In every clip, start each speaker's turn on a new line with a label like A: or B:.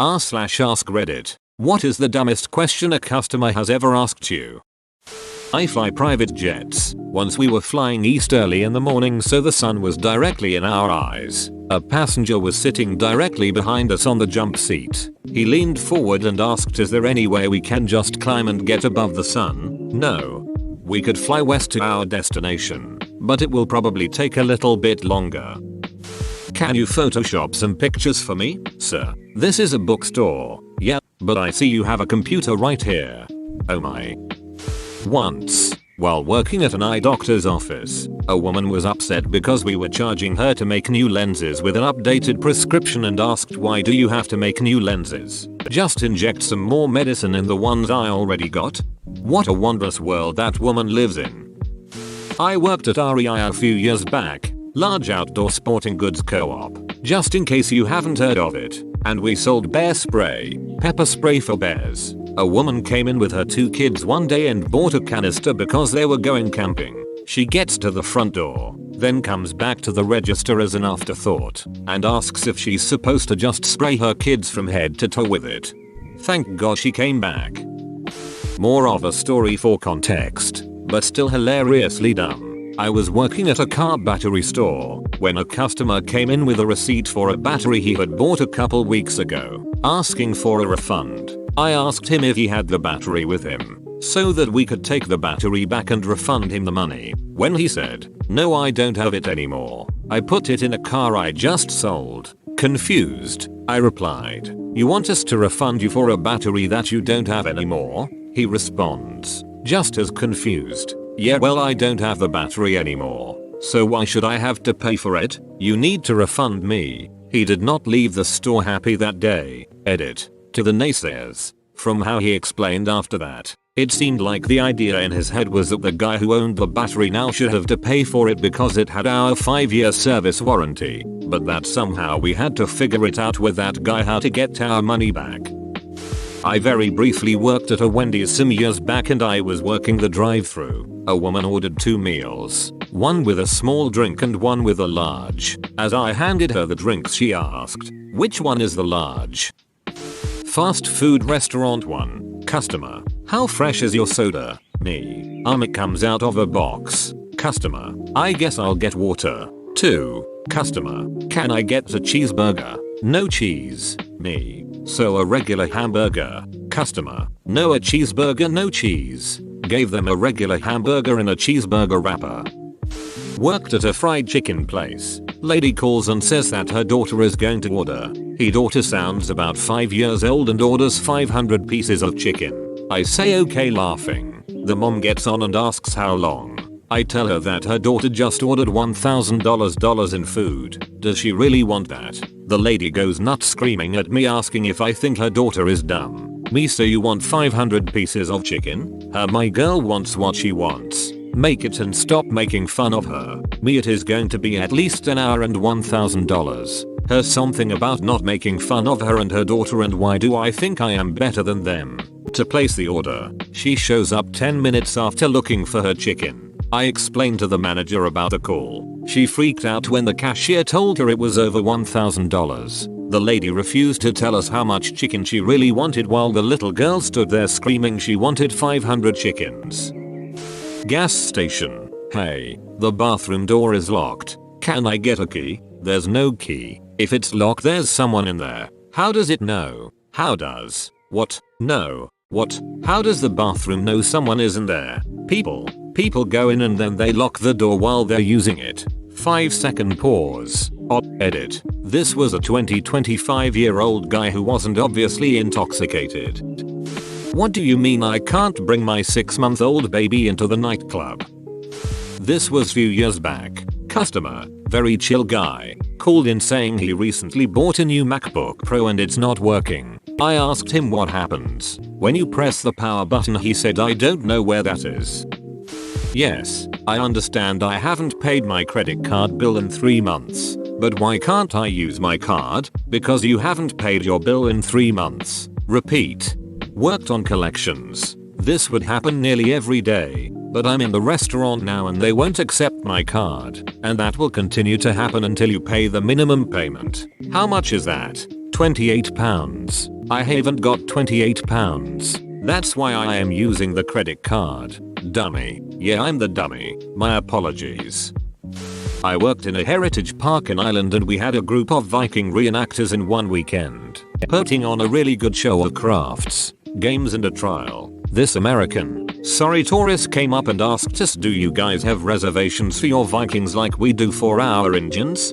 A: r/AskReddit. What is the dumbest question a customer has ever asked you? I fly private jets. Once we were flying east early in the morning, so the sun was directly in our eyes. A passenger was sitting directly behind us on the jump seat. He leaned forward and asked, is there any way we can just climb and get above the sun? No. We could fly west to our destination, but it will probably take a little bit longer. Can you Photoshop some pictures for me, sir? This is a bookstore. Yeah, but I see you have a computer right here. Oh my. Once, while working at an eye doctor's office, a woman was upset because we were charging her to make new lenses with an updated prescription and asked, why do you have to make new lenses? Just inject some more medicine in the ones I already got? What a wondrous world that woman lives in. I worked at REI a few years back, large outdoor sporting goods co-op, just in case you haven't heard of it, and we sold bear spray, pepper spray for bears. A woman came in with her 2 kids one day and bought a canister because they were going camping. She gets to the front door, then comes back to the register as an afterthought, and asks if she's supposed to just spray her kids from head to toe with it. Thank God she came back. More of a story for context, but still hilariously dumb. I was working at a car battery store when a customer came in with a receipt for a battery he had bought a couple weeks ago, asking for a refund. I asked him if he had the battery with him, so that we could take the battery back and refund him the money. When he said, no, I don't have it anymore, I put it in a car I just sold. Confused, I replied, you want us to refund you for a battery that you don't have anymore? He responds, just as confused, yeah, well, I don't have the battery anymore, so why should I have to pay for it? You need to refund me. He did not leave the store happy that day. Edit. To the naysayers. From how he explained after that, it seemed like the idea in his head was that the guy who owned the battery now should have to pay for it because it had our 5-year service warranty, but that somehow we had to figure it out with that guy how to get our money back. I very briefly worked at a Wendy's some years back and I was working the drive-thru. A woman ordered 2 meals, one with a small drink and one with a large. As I handed her the drinks, she asked, which one is the large? Fast food restaurant 1. Customer. How fresh is your soda? Me. It comes out of a box. Customer. I guess I'll get water. 2. Customer. Can I get the cheeseburger? No cheese. Me. So a regular hamburger. Customer. No, a cheeseburger, no cheese. Gave them a regular hamburger in a cheeseburger wrapper. Worked at a fried chicken place. Lady calls and says that her daughter is going to order. Daughter sounds about 5 years old and orders 500 pieces of chicken. I say okay, laughing. The mom gets on and asks how long. I tell her that her daughter just ordered $1,000 in food. Does she really want that? The lady goes nuts screaming at me asking if I think her daughter is dumb. Me, so you want 500 pieces of chicken? My girl wants what she wants. Make it and stop making fun of her. Me, it is going to be at least an hour and $1,000. Her something about not making fun of her and her daughter, and why do I think I am better than them? To place the order, she shows up 10 minutes after looking for her chicken. I explained to the manager about the call. She freaked out when the cashier told her it was over $1,000. The lady refused to tell us how much chicken she really wanted while the little girl stood there screaming she wanted 500 chickens. Gas station. Hey, the bathroom door is locked. Can I get a key? There's no key. If it's locked, there's someone in there. How does it know? How does? What? No. What? How does the bathroom know someone is in there? People go in and then they lock the door while they're using it. 5-second pause. Edit. This was a 25-year-old guy who wasn't obviously intoxicated. What do you mean I can't bring my 6-month-old baby into the nightclub? This was few years back. Customer, very chill guy, called in saying he recently bought a new MacBook Pro and it's not working. I asked him what happens when you press the power button. He said, I don't know where that is. Yes, I understand I haven't paid my credit card bill in 3 months, but why can't I use my card? Because you haven't paid your bill in 3 months. Repeat. Worked on collections. This would happen nearly every day, but I'm in the restaurant now and they won't accept my card, and that will continue to happen until you pay the minimum payment. How much is that? £28. I haven't got £28. That's why I am using the credit card. Dummy. Yeah, I'm the dummy. My apologies. I worked in a heritage park in Ireland and we had a group of Viking reenactors in one weekend, putting on a really good show of crafts, games and a trial. This sorry tourist came up and asked us, do you guys have reservations for your Vikings like we do for our Indians?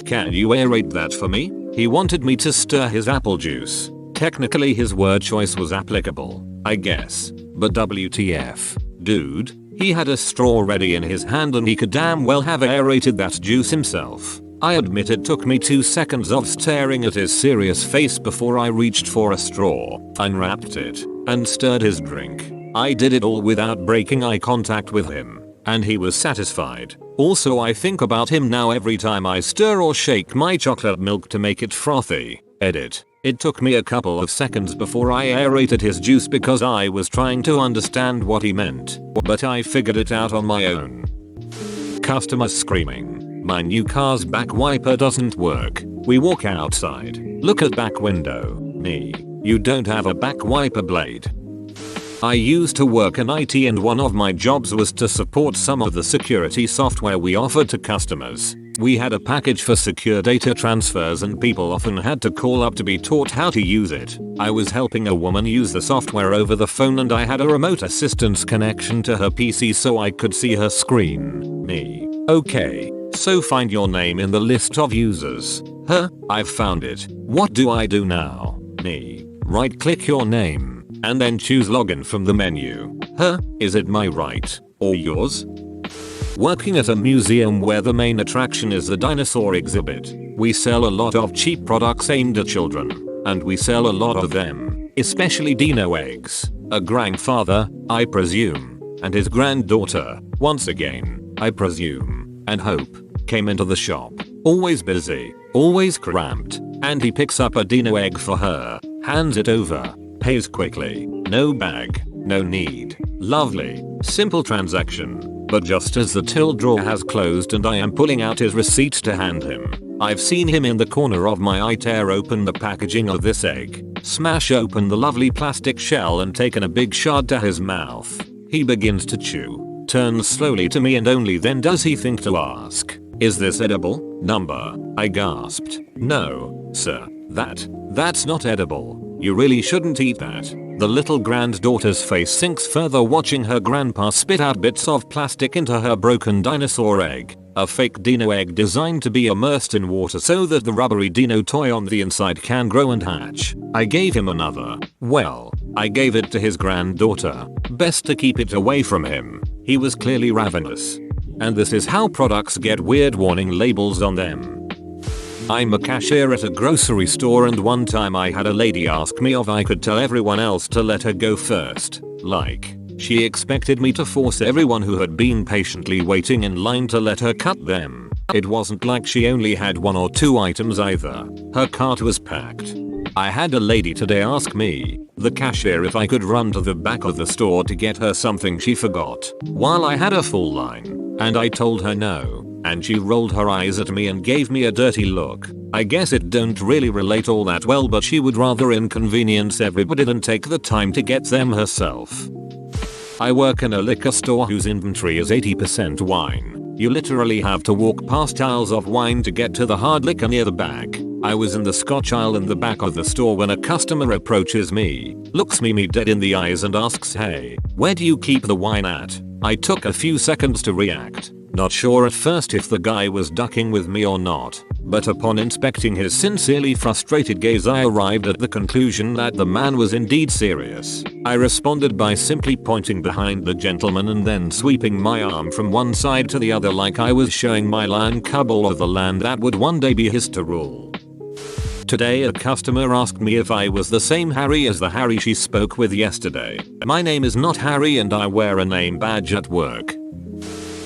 A: Can you aerate that for me? He wanted me to stir his apple juice. Technically his word choice was applicable, I guess, but WTF, dude. He had a straw ready in his hand and he could damn well have aerated that juice himself. I admit it took me 2 seconds of staring at his serious face before I reached for a straw, unwrapped it, and stirred his drink. I did it all without breaking eye contact with him, and he was satisfied. Also, I think about him now every time I stir or shake my chocolate milk to make it frothy. Edit. It took me a couple of seconds before I aerated his juice because I was trying to understand what he meant, but I figured it out on my own. Customer screaming. My new car's back wiper doesn't work. We walk outside. Look at back window. Me. You don't have a back wiper blade. I used to work in IT and one of my jobs was to support some of the security software we offered to customers. We had a package for secure data transfers and people often had to call up to be taught how to use it. I was helping a woman use the software over the phone and I had a remote assistance connection to her PC so I could see her screen. Me. Okay, so find your name in the list of users. Huh? I've found it. What do I do now? Me. Right click your name and then choose login from the menu. Huh? Is it my right or yours? Working at a museum where the main attraction is the dinosaur exhibit. We sell a lot of cheap products aimed at children, and we sell a lot of them, especially dino eggs. A grandfather, I presume, and his granddaughter, once again, I presume, and hope, came into the shop. Always busy, always cramped, and he picks up a dino egg for her, hands it over, pays quickly, no bag, no need. Lovely, simple transaction. But just as the till drawer has closed and I am pulling out his receipt to hand him, I've seen him in the corner of my eye tear open the packaging of this egg, smash open the lovely plastic shell and taken a big shard to his mouth. He begins to chew, turns slowly to me and only then does he think to ask, "Is this edible?" Number. I gasped. "No, sir, that's not edible. You really shouldn't eat that." The little granddaughter's face sinks further watching her grandpa spit out bits of plastic into her broken dinosaur egg, a fake dino egg designed to be immersed in water so that the rubbery dino toy on the inside can grow and hatch. I gave him another. Well, I gave it to his granddaughter. Best to keep it away from him. He was clearly ravenous. And this is how products get weird warning labels on them. I'm a cashier at a grocery store and one time I had a lady ask me if I could tell everyone else to let her go first. Like, she expected me to force everyone who had been patiently waiting in line to let her cut them. It wasn't like she only had 1 or 2 items either. Her cart was packed. I had a lady today ask me, the cashier, if I could run to the back of the store to get her something she forgot, while I had a full line, and I told her no. And she rolled her eyes at me and gave me a dirty look. I guess it don't really relate all that well, but she would rather inconvenience everybody than take the time to get them herself. I work in a liquor store whose inventory is 80% wine. You literally have to walk past aisles of wine to get to the hard liquor near the back. I was in the scotch aisle in the back of the store when a customer approaches me, looks me dead in the eyes and asks, "Hey, where do you keep the wine at?" I took a few seconds to react. Not sure at first if the guy was ducking with me or not, but upon inspecting his sincerely frustrated gaze I arrived at the conclusion that the man was indeed serious. I responded by simply pointing behind the gentleman and then sweeping my arm from one side to the other like I was showing my lion cubble of the land that would one day be his to rule. Today a customer asked me if I was the same Harry as the Harry she spoke with yesterday. My name is not Harry and I wear a name badge at work.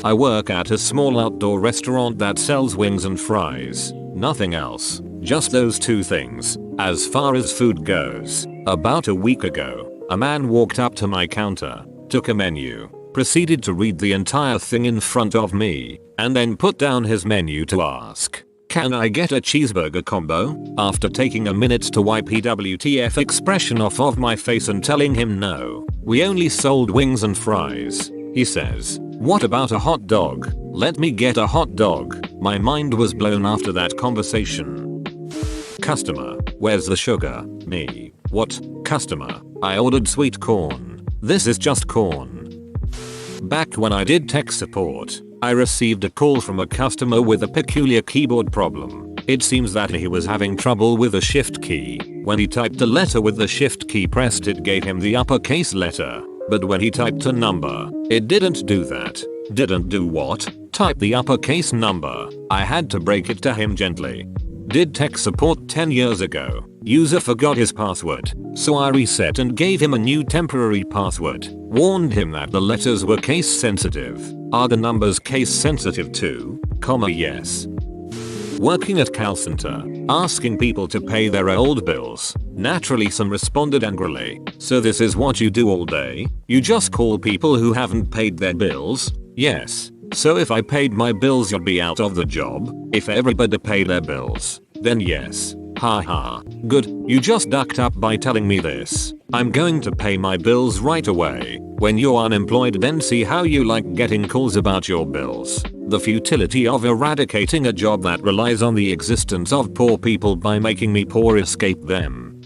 A: I work at a small outdoor restaurant that sells wings and fries. Nothing else. Just those 2 things, as far as food goes. About a week ago, a man walked up to my counter, took a menu, proceeded to read the entire thing in front of me, and then put down his menu to ask, Can I get a cheeseburger combo? After taking a minute to wipe EWTF expression off of my face and telling him no, we only sold wings and fries, he says, what about a hot dog? Let me get a hot dog. My mind was blown after that conversation. Customer, where's the sugar? Me, what? Customer, I ordered sweet corn. This is just corn. Back when I did tech support, I received a call from a customer with a peculiar keyboard problem. It seems that he was having trouble with the shift key. When he typed a letter with the shift key pressed, it gave him the uppercase letter. But when he typed a number, it didn't do that. Didn't do what? Type the uppercase number. I had to break it to him gently. Did tech support 10 years ago. User forgot his password, so I reset and gave him a new temporary password. Warned him that the letters were case sensitive. Are the numbers case sensitive too? Yes. Working at call center, asking people to pay their old bills. Naturally some responded angrily. So this is what you do all day? You just call people who haven't paid their bills? Yes. So if I paid my bills you'd be out of the job? If everybody paid their bills, then yes. Haha. Good, you just ducked up by telling me this. I'm going to pay my bills right away. When you're unemployed then see how you like getting calls about your bills. The futility of eradicating a job that relies on the existence of poor people by making me poor escape them.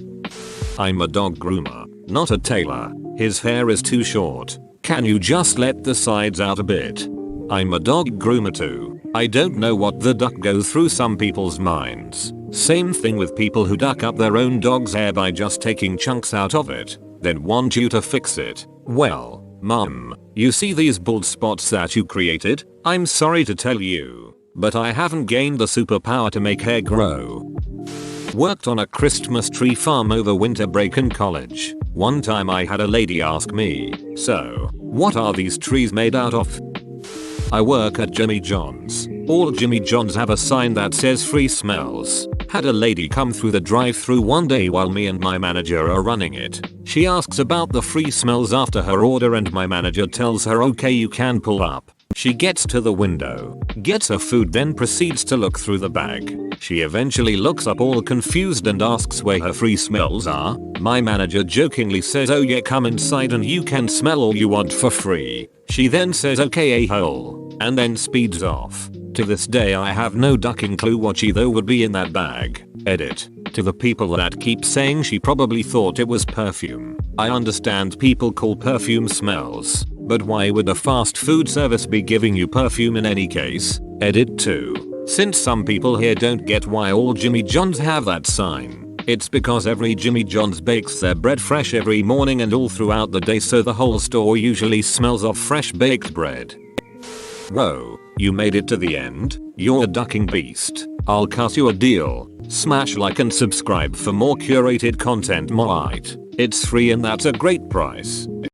A: I'm a dog groomer, not a tailor. His hair is too short. Can you just let the sides out a bit? I'm a dog groomer too. I don't know what the duck goes through some people's minds. Same thing with people who duck up their own dog's hair by just taking chunks out of it, then want you to fix it. Well, mum, you see these bald spots that you created? I'm sorry to tell you, but I haven't gained the superpower to make hair grow. Worked on a Christmas tree farm over winter break in college. One time I had a lady ask me, so, what are these trees made out of? I work at Jimmy John's. All Jimmy John's have a sign that says free smells. Had a lady come through the drive-thru one day while me and my manager are running it. She asks about the free smells after her order and my manager tells her okay you can pull up. She gets to the window, gets her food, then proceeds to look through the bag. She eventually looks up all confused and asks where her free smells are. My manager jokingly says oh yeah come inside and you can smell all you want for free. She then says okay a-hole, and then speeds off. To this day I have no ducking clue what either would be in that bag. Edit. To the people that keep saying she probably thought it was perfume. I understand people call perfume smells, but why would a fast food service be giving you perfume in any case? Edit 2. Since some people here don't get why all Jimmy John's have that sign. It's because every Jimmy John's bakes their bread fresh every morning and all throughout the day, so the whole store usually smells of fresh baked bread. Whoa, you made it to the end? You're a ducking beast. I'll cut you a deal. Smash like and subscribe for more curated content. It's free and that's a great price.